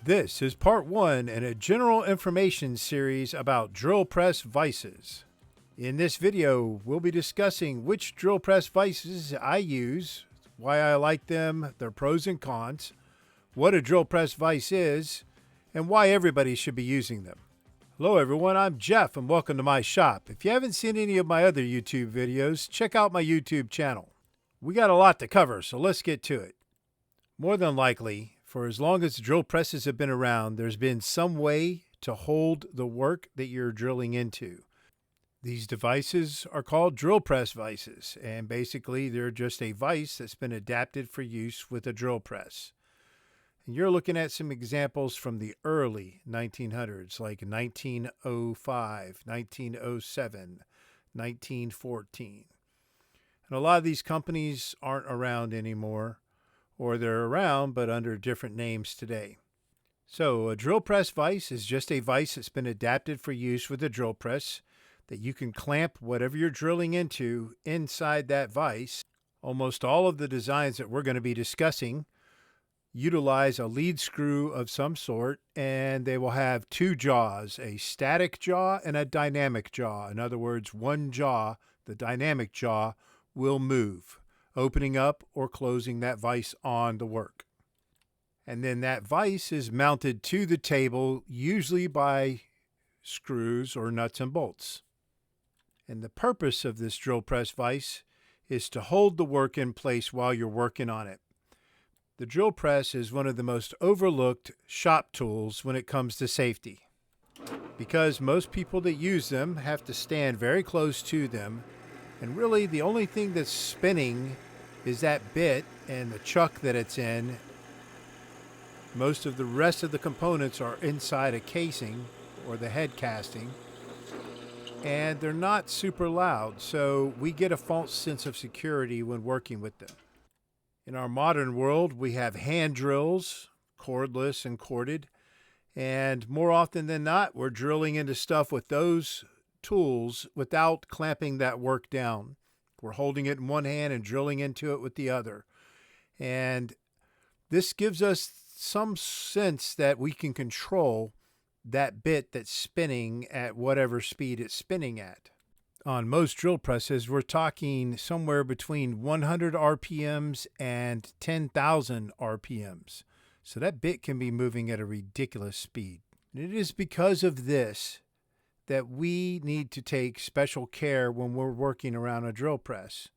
This is part 1 in a general information series about drill press vices. In this video, we'll be discussing which drill press vices I use, why I like them, their pros and cons, what a drill press vise is, and why everybody should be using them. Hello everyone, I'm Jeff and welcome to my shop. If you haven't seen any of my other YouTube videos, check out my YouTube channel. We got a lot to cover, so let's get to it. More than likely, for as long as drill presses have been around, there's been some way to hold the work that you're drilling into. These devices are called drill press vises, and basically they're just a vise that's been adapted for use with a drill press. And you're looking at some examples from the early 1900s, like 1905, 1907, 1914. And a lot of these companies aren't around anymore, or they're around but under different names today. So a drill press vise is just a vise that's been adapted for use with a drill press that you can clamp whatever you're drilling into inside that vise. Almost all of the designs that we're going to be discussing utilize a lead screw of some sort, and they will have two jaws, a static jaw and a dynamic jaw. In other words, one jaw, the dynamic jaw, will move, opening up or closing that vise on the work. And then that vise is mounted to the table, usually by screws or nuts and bolts. And the purpose of this drill press vise is to hold the work in place while you're working on it. The drill press is one of the most overlooked shop tools when it comes to safety, because most people that use them have to stand very close to them, and really the only thing that's spinning is that bit and the chuck that it's in. Most of the rest of the components are inside a casing or the head casting, and they're not super loud, so we get a false sense of security when working with them. In our modern world, we have hand drills, cordless and corded, and more often than not, we're drilling into stuff with those tools without clamping that work down. We're holding it in one hand and drilling into it with the other. And this gives us some sense that we can control that bit that's spinning at whatever speed it's spinning at. On most drill presses, we're talking somewhere between 100 RPMs and 10,000 RPMs. So that bit can be moving at a ridiculous speed. And it is because of this that we need to take special care when we're working around a drill press.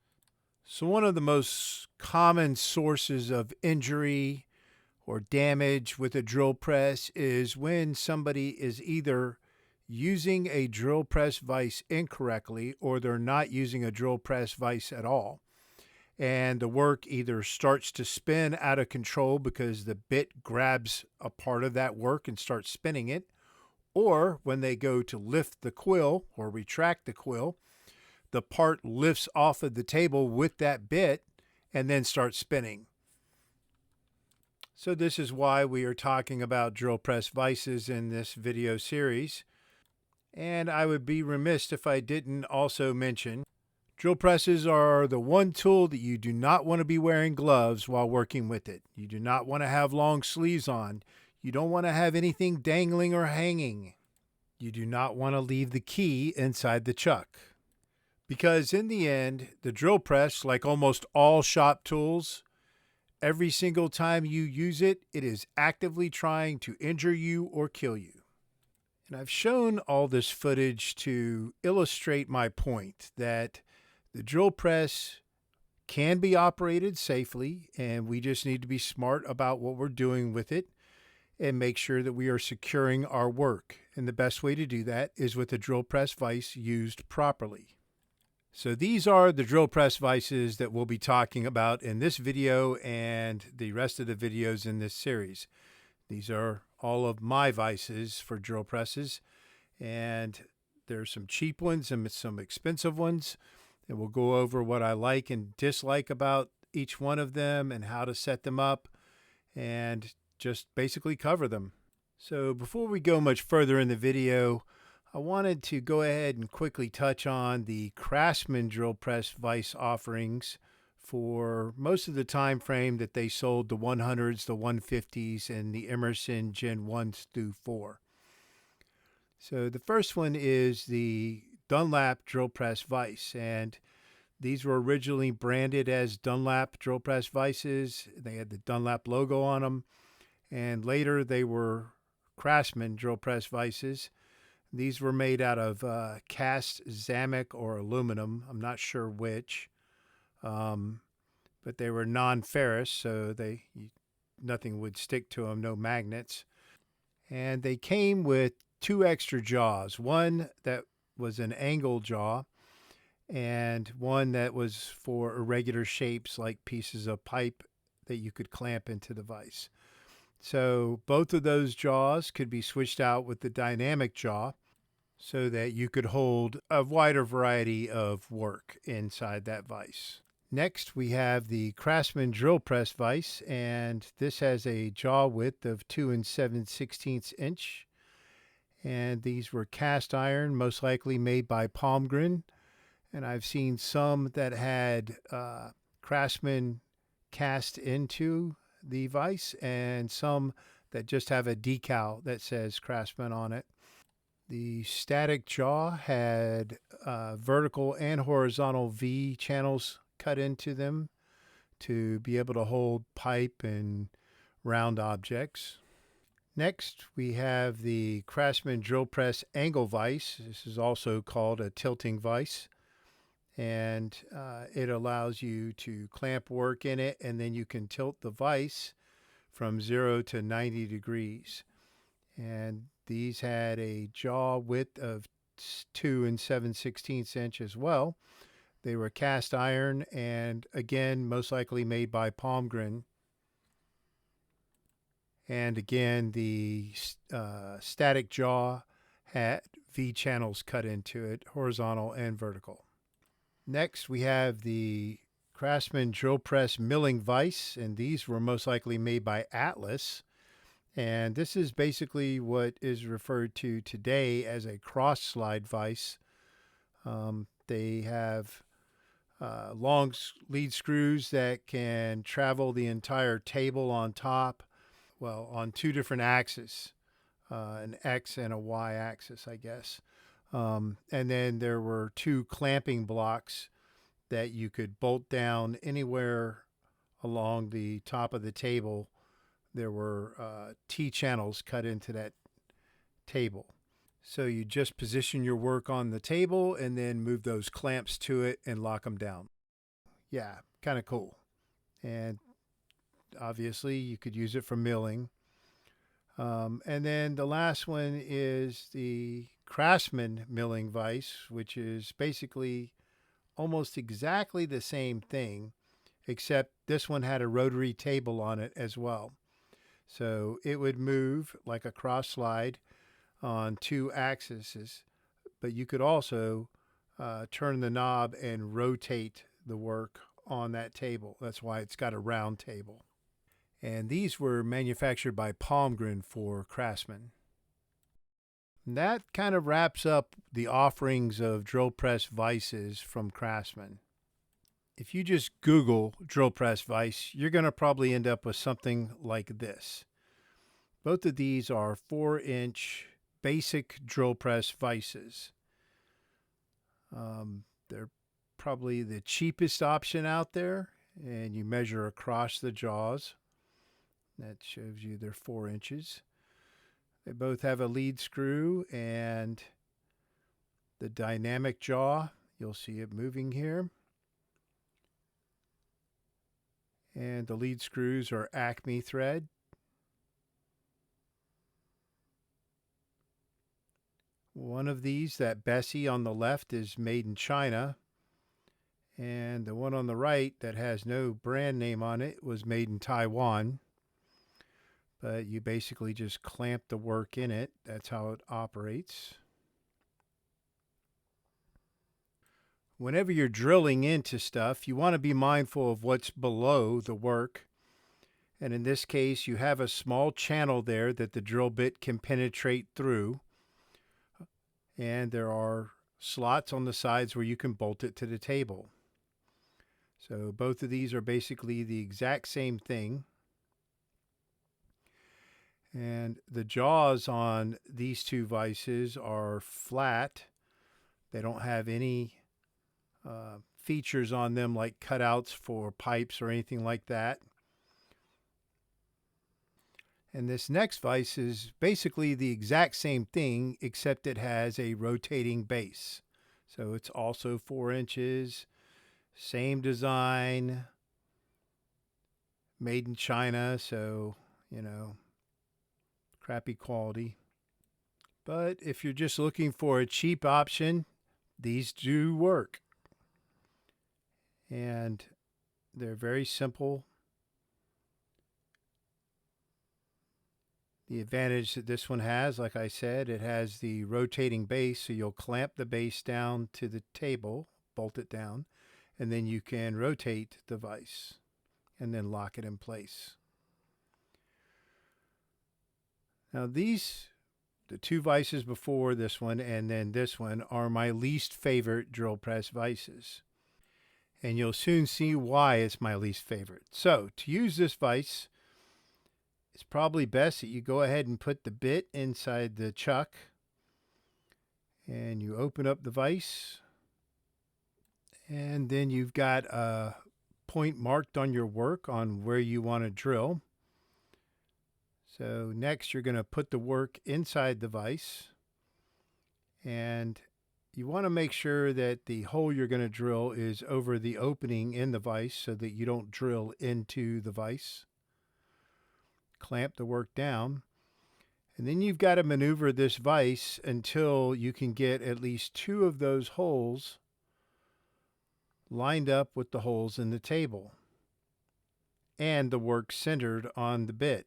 So one of the most common sources of injury or damage with a drill press is when somebody is either using a drill press vise incorrectly, or they're not using a drill press vise at all. And the work either starts to spin out of control because the bit grabs a part of that work and starts spinning it, or when they go to lift the quill or retract the quill, the part lifts off of the table with that bit and then starts spinning. So this is why we are talking about drill press vises in this video series. And I would be remiss if I didn't also mention drill presses are the one tool that you do not want to be wearing gloves while working with it. You do not want to have long sleeves on. You don't want to have anything dangling or hanging. You do not want to leave the key inside the chuck. Because in the end, the drill press, like almost all shop tools, every single time you use it, it is actively trying to injure you or kill you. And I've shown all this footage to illustrate my point that the drill press can be operated safely, and we just need to be smart about what we're doing with it and make sure that we are securing our work. And the best way to do that is with a drill press vise used properly. So these are the drill press vises that we'll be talking about in this video and the rest of the videos in this series. These are all of my vices for drill presses, and there's some cheap ones and some expensive ones, and we'll go over what I like and dislike about each one of them and how to set them up and just basically cover them. So before we go much further in the video, I wanted to go ahead and quickly touch on the Craftsman drill press vise offerings for most of the time frame that they sold the 100s, the 150s, and the Emerson Gen 1s through 4. So the first one is the Dunlap Drill Press Vise, and these were originally branded as Dunlap Drill Press Vises. They had the Dunlap logo on them, and later they were Craftsman Drill Press Vises. These were made out of cast Zamic or aluminum. I'm not sure which, but they were non-ferrous, so nothing would stick to them, no magnets. And they came with 2 extra jaws, one that was an angle jaw and one that was for irregular shapes like pieces of pipe that you could clamp into the vise. So both of those jaws could be switched out with the dynamic jaw so that you could hold a wider variety of work inside that vise. Next, we have the Craftsman Drill Press Vise, and this has a jaw width of 2 7/16 inch. And these were cast iron, most likely made by Palmgren. And I've seen some that had Craftsman cast into the vise, and some that just have a decal that says Craftsman on it. The static jaw had vertical and horizontal V channels cut into them to be able to hold pipe and round objects. Next, we have the Craftsman Drill Press Angle Vise. This is also called a tilting vise, and it allows you to clamp work in it, and then you can tilt the vise from 0 to 90 degrees. And these had a jaw width of 2 7/16 inch as well. They were cast iron and, again, most likely made by Palmgren. And again, the static jaw had V channels cut into it, horizontal and vertical. Next, we have the Craftsman Drill Press Milling Vise, and these were most likely made by Atlas. And this is basically what is referred to today as a cross slide vise. They have long lead screws that can travel the entire table on top, well, on 2 different axes, an X and a Y axis, I guess. And then there were 2 clamping blocks that you could bolt down anywhere along the top of the table. There were T channels cut into that table. So you just position your work on the table and then move those clamps to it and lock them down. Yeah, kind of cool. And obviously you could use it for milling. And then the last one is the Craftsman milling vise, which is basically almost exactly the same thing, except this one had a rotary table on it as well. So it would move like a cross slide on 2 axes, but you could also turn the knob and rotate the work on that table. That's why it's got a round table. And these were manufactured by Palmgren for Craftsman. And that kind of wraps up the offerings of drill press vises from Craftsman. If you just Google drill press vise, you're going to probably end up with something like this. Both of these are 4-inch basic drill press vises. They're probably the cheapest option out there, and you measure across the jaws. That shows you they're 4 inches. They both have a lead screw and the dynamic jaw. You'll see it moving here. And the lead screws are Acme thread. One of these, that Bessie on the left, is made in China. And the one on the right that has no brand name on it was made in Taiwan. But you basically just clamp the work in it. That's how it operates. Whenever you're drilling into stuff, you want to be mindful of what's below the work. And in this case, you have a small channel there that the drill bit can penetrate through. And there are slots on the sides where you can bolt it to the table. So both of these are basically the exact same thing. And the jaws on these two vices are flat. They don't have any features on them like cutouts for pipes or anything like that. And this next vise is basically the exact same thing, except it has a rotating base. So it's also 4 inches, same design, made in China, so, you know, crappy quality. But if you're just looking for a cheap option, these do work. And they're very simple. The advantage that this one has, like I said, it has the rotating base, so you'll clamp the base down to the table, bolt it down, and then you can rotate the vise and then lock it in place. Now these, the two vices before this one and then this one, are my least favorite drill press vices. And you'll soon see why it's my least favorite. So to use this vise, it's probably best that you go ahead and put the bit inside the chuck and you open up the vise, and then you've got a point marked on your work on where you want to drill. So next you're going to put the work inside the vise, and you want to make sure that the hole you're going to drill is over the opening in the vise so that you don't drill into the vise. Clamp the work down, and then you've got to maneuver this vise until you can get at least 2 of those holes lined up with the holes in the table and the work centered on the bit.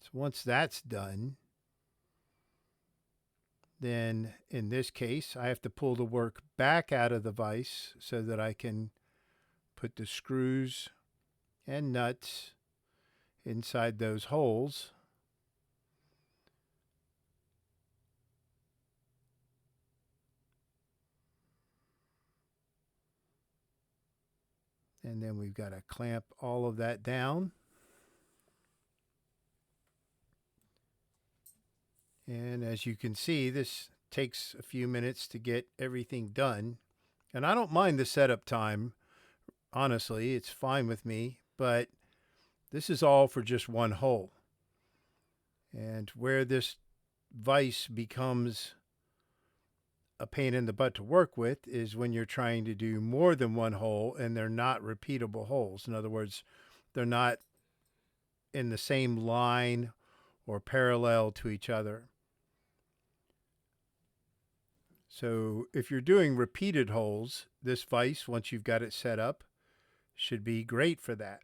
So once that's done, then in this case I have to pull the work back out of the vise so that I can put the screws and nuts inside those holes. And then we've got to clamp all of that down. And as you can see, this takes a few minutes to get everything done. And I don't mind the setup time. Honestly, it's fine with me, but this is all for just one hole. And where this vise becomes a pain in the butt to work with is when you're trying to do more than one hole and they're not repeatable holes. In other words, they're not in the same line or parallel to each other. So if you're doing repeated holes, this vise, once you've got it set up, should be great for that.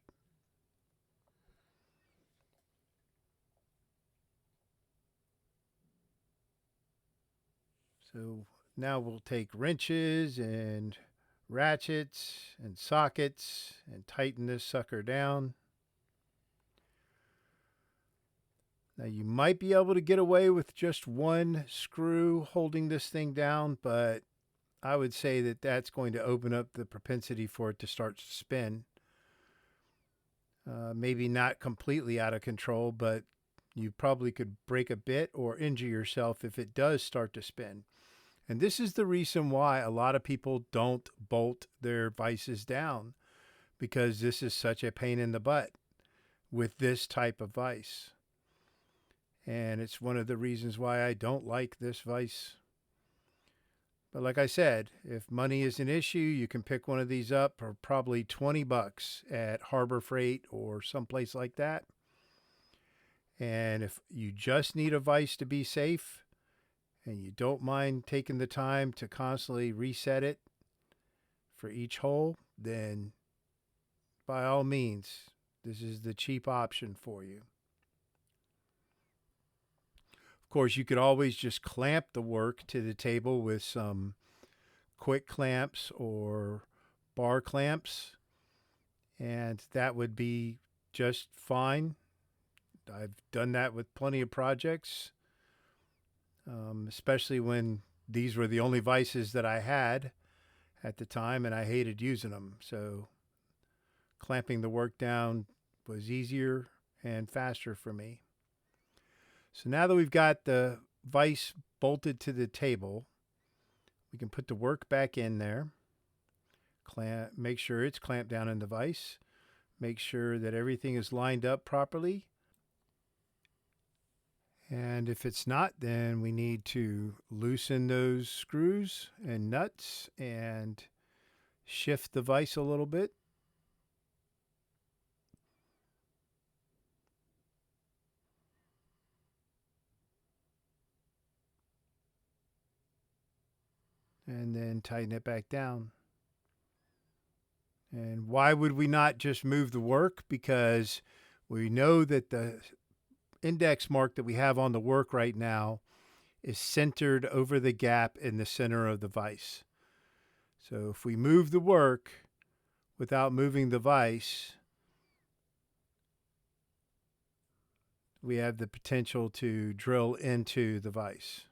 So now we'll take wrenches and ratchets and sockets and tighten this sucker down. Now you might be able to get away with just one screw holding this thing down, but I would say that that's going to open up the propensity for it to start to spin. Maybe not completely out of control, but you probably could break a bit or injure yourself if it does start to spin. And this is the reason why a lot of people don't bolt their vices down, because this is such a pain in the butt with this type of vise. And it's one of the reasons why I don't like this vise. But like I said, if money is an issue, you can pick one of these up for probably $20 at Harbor Freight or someplace like that. And if you just need a vise to be safe and you don't mind taking the time to constantly reset it for each hole, then by all means, this is the cheap option for you. Of course, you could always just clamp the work to the table with some quick clamps or bar clamps, and that would be just fine. I've done that with plenty of projects, especially when these were the only vices that I had at the time, and I hated using them. So clamping the work down was easier and faster for me. So now that we've got the vise bolted to the table, we can put the work back in there. Make sure it's clamped down in the vise. Make sure that everything is lined up properly. And if it's not, then we need to loosen those screws and nuts and shift the vise a little bit. And then tighten it back down. And why would we not just move the work? Because we know that the index mark that we have on the work right now is centered over the gap in the center of the vise. So if we move the work without moving the vise, we have the potential to drill into the vise.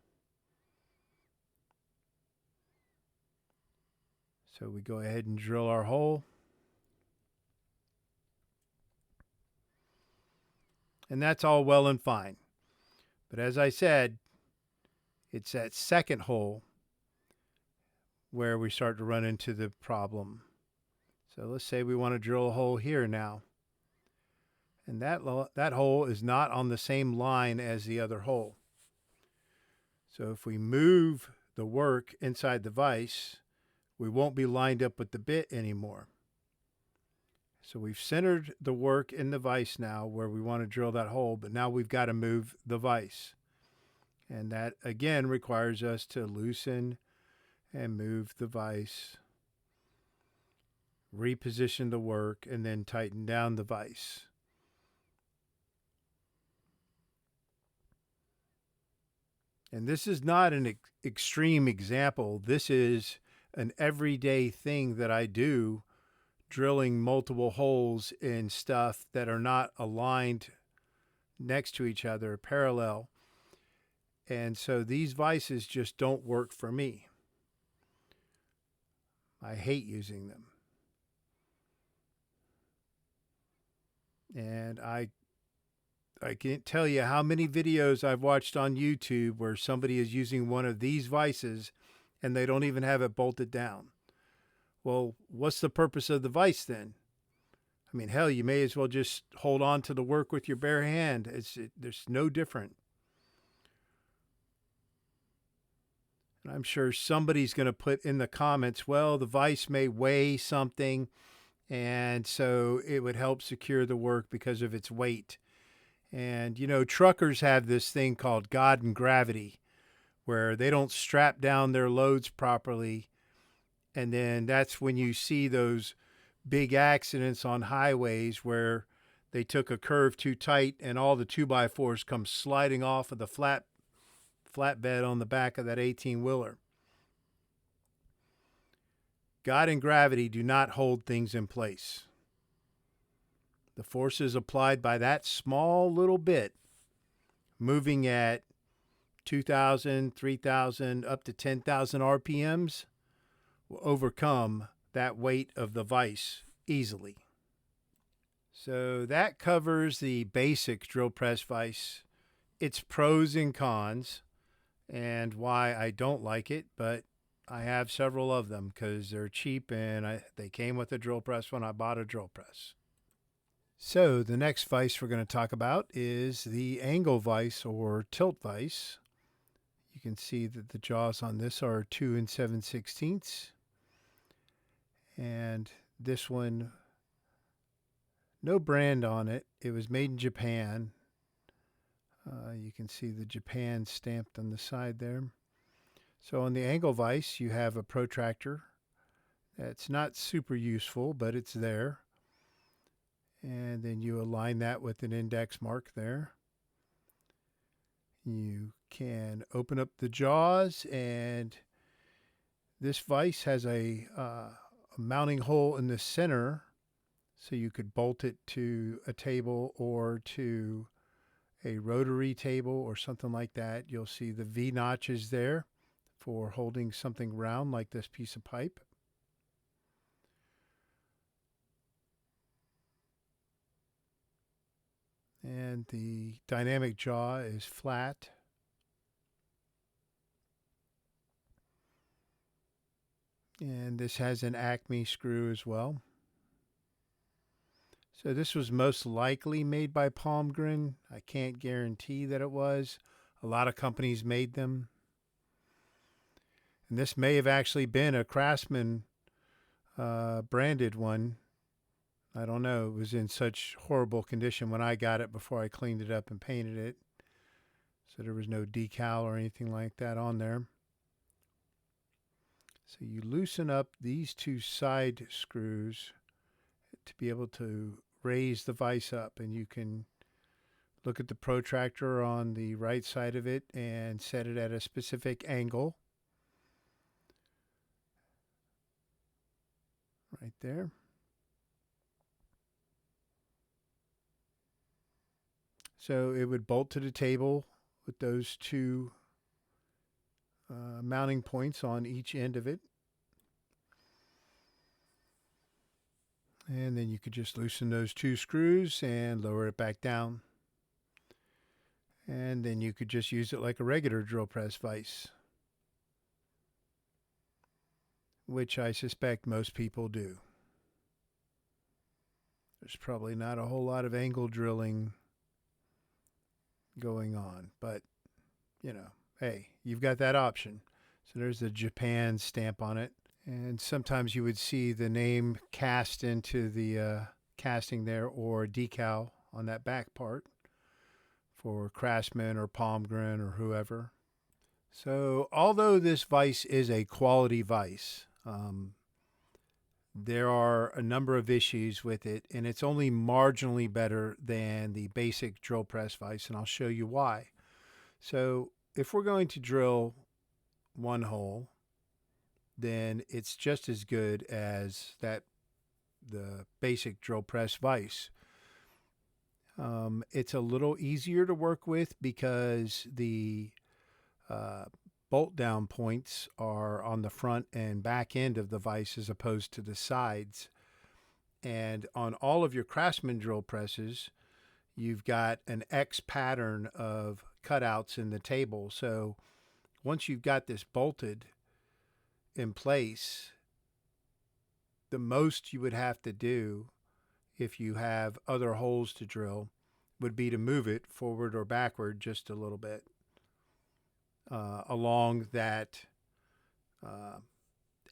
So we go ahead and drill our hole. And that's all well and fine. But as I said, it's that second hole where we start to run into the problem. So let's say we want to drill a hole here now. And that hole is not on the same line as the other hole. So if we move the work inside the vise, we won't be lined up with the bit anymore. So we've centered the work in the vise now where we want to drill that hole, but now we've got to move the vise. And that again requires us to loosen and move the vise, reposition the work, and then tighten down the vise. And this is not an extreme example. This is an everyday thing that I do, drilling multiple holes in stuff that are not aligned next to each other, parallel. And so these vices just don't work for me. I hate using them. And I can't tell you how many videos I've watched on YouTube where somebody is using one of these vices and they don't even have it bolted down. Well, what's the purpose of the vise then? I mean, hell, you may as well just hold on to the work with your bare hand. There's no different. And I'm sure somebody's going to put in the comments, well, the vise may weigh something, and so it would help secure the work because of its weight. And, you know, truckers have this thing called God and gravity, where they don't strap down their loads properly. And then that's when you see those big accidents on highways where they took a curve too tight and all the 2x4s come sliding off of the flatbed on the back of that 18-wheeler. God and gravity do not hold things in place. The forces applied by that small little bit, moving at 2,000, 3,000, up to 10,000 RPMs, will overcome that weight of the vise easily. So that covers the basic drill press vise, its pros and cons, and why I don't like it, but I have several of them because they're cheap and they came with a drill press when I bought a drill press. So the next vise we're going to talk about is the angle vise or tilt vise. You can see that the jaws on this are 2 7/16. And this one, no brand on it. It was made in Japan. You can see the Japan stamped on the side there. So on the angle vise, you have a protractor. It's not super useful, but it's there. And then you align that with an index mark there. You can open up the jaws, and this vise has a mounting hole in the center, so you could bolt it to a table or to a rotary table or something like that. You'll see the V notches there for holding something round like this piece of pipe. And the dynamic jaw is flat. And this has an Acme screw as well. So this was most likely made by Palmgren. I can't guarantee that it was. A lot of companies made them. And this may have actually been a Craftsman branded one. I don't know. It was in such horrible condition when I got it before I cleaned it up and painted it. So there was no decal or anything like that on there. So you loosen up these two side screws to be able to raise the vise up, and you can look at the protractor on the right side of it and set it at a specific angle. Right there. So it would bolt to the table with those two mounting points on each end of it. And then you could just loosen those two screws and lower it back down. And then you could just use it like a regular drill press vise, which I suspect most people do. There's probably not a whole lot of angle drilling going on, but you know, hey, you've got that option. So there's the Japan stamp on it. And sometimes you would see the name cast into the casting there, or decal on that back part for Craftsman or Palmgren or whoever. So although this vise is a quality vise, there are a number of issues with it, and it's only marginally better than the basic drill press vise, and I'll show you why. So if we're going to drill one hole, then it's just as good as the basic drill press vise. It's a little easier to work with because the bolt down points are on the front and back end of the vise as opposed to the sides. And on all of your Craftsman drill presses, you've got an X pattern of cutouts in the table. So once you've got this bolted in place, the most you would have to do if you have other holes to drill would be to move it forward or backward just a little bit along that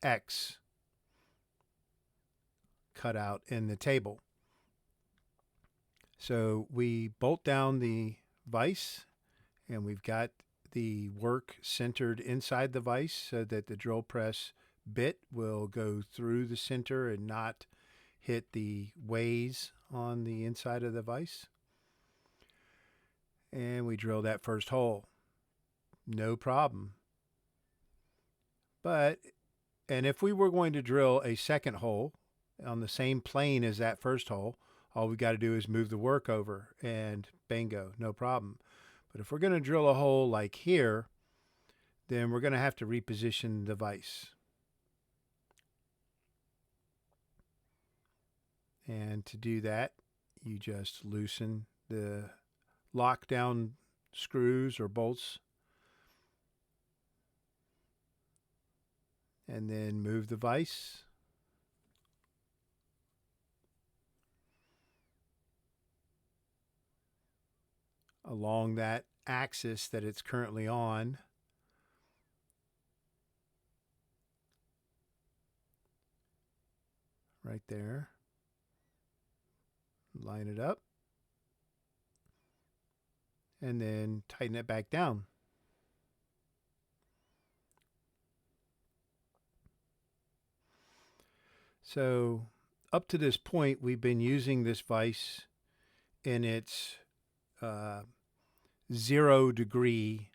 X cutout in the table. So we bolt down the vise, and we've got the work centered inside the vise so that the drill press bit will go through the center and not hit the ways on the inside of the vise. And we drill that first hole. No problem. And if we were going to drill a second hole on the same plane as that first hole, all we got to do is move the work over and bingo, no problem. But if we're going to drill a hole like here, then we're going to have to reposition the vise. And to do that, you just loosen the lockdown screws or bolts, and then move the vise. Along that axis that it's currently on. Right there. Line it up. And then tighten it back down. So up to this point, we've been using this vise in its 0 degree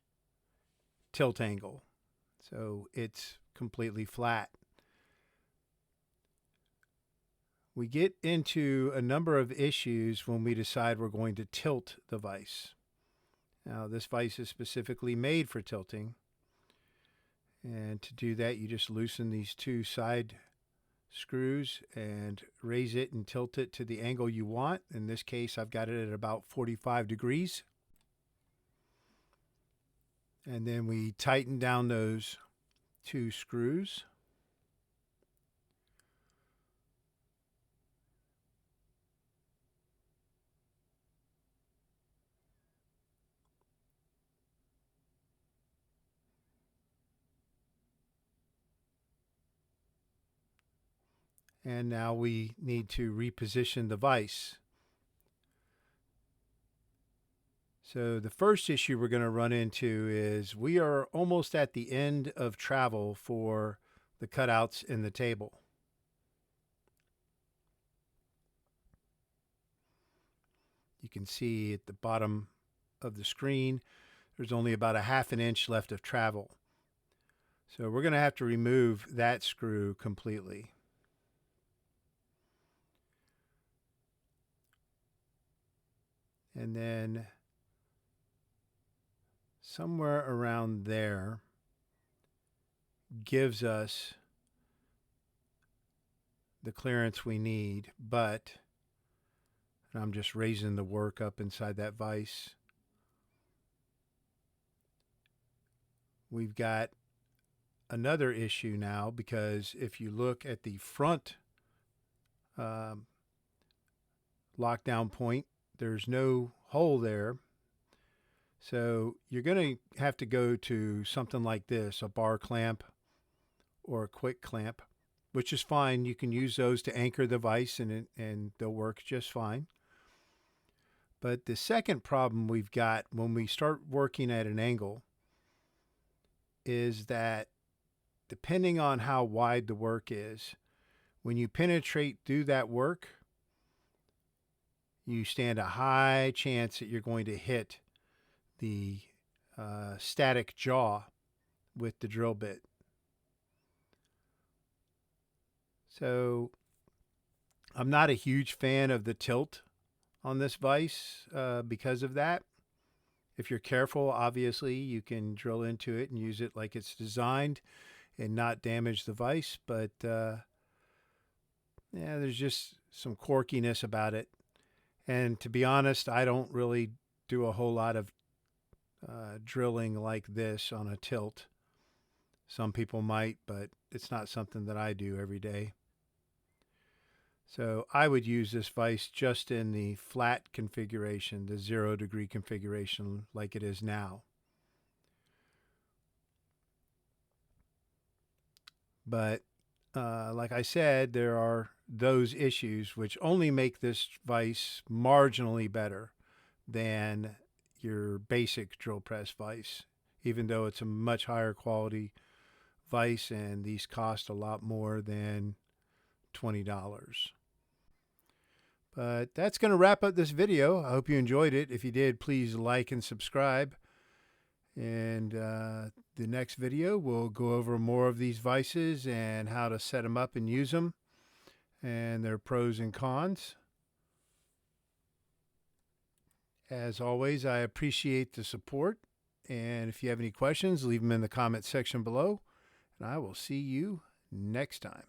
tilt angle. So it's completely flat. We get into a number of issues when we decide we're going to tilt the vise. Now, this vise is specifically made for tilting. And to do that, you just loosen these two side screws and raise it and tilt it to the angle you want. In this case, I've got it at about 45 degrees. And then we tighten down those 2 screws. And now we need to reposition the vise. So the first issue we're going to run into is we are almost at the end of travel for the cutouts in the table. You can see at the bottom of the screen, there's only about a ½ inch left of travel. So we're going to have to remove that screw completely. And then somewhere around there gives us the clearance we need, but I'm just raising the work up inside that vise. We've got another issue now, because if you look at the front lockdown point, there's no hole there. So you're going to have to go to something like this, a bar clamp or a quick clamp, which is fine. You can use those to anchor the vise and they'll work just fine. But the second problem we've got when we start working at an angle is that depending on how wide the work is, when you penetrate through that work, you stand a high chance that you're going to hit the static jaw with the drill bit. So I'm not a huge fan of the tilt on this vise because of that. If you're careful, obviously, you can drill into it and use it like it's designed and not damage the vise. But yeah, there's just some quirkiness about it. And to be honest, I don't really do a whole lot of drilling like this on a tilt. Some people might, but it's not something that I do every day. So I would use this vise just in the flat configuration, the 0 degree configuration like it is now. But like I said, there are those issues which only make this vise marginally better than your basic drill press vise, even though it's a much higher quality vise and these cost a lot more than $20. But that's going to wrap up this video. I hope you enjoyed it. If you did, please like and subscribe. And the next video, we'll go over more of these vises and how to set them up and use them and their pros and cons. As always, I appreciate the support. And if you have any questions, leave them in the comment section below. And I will see you next time.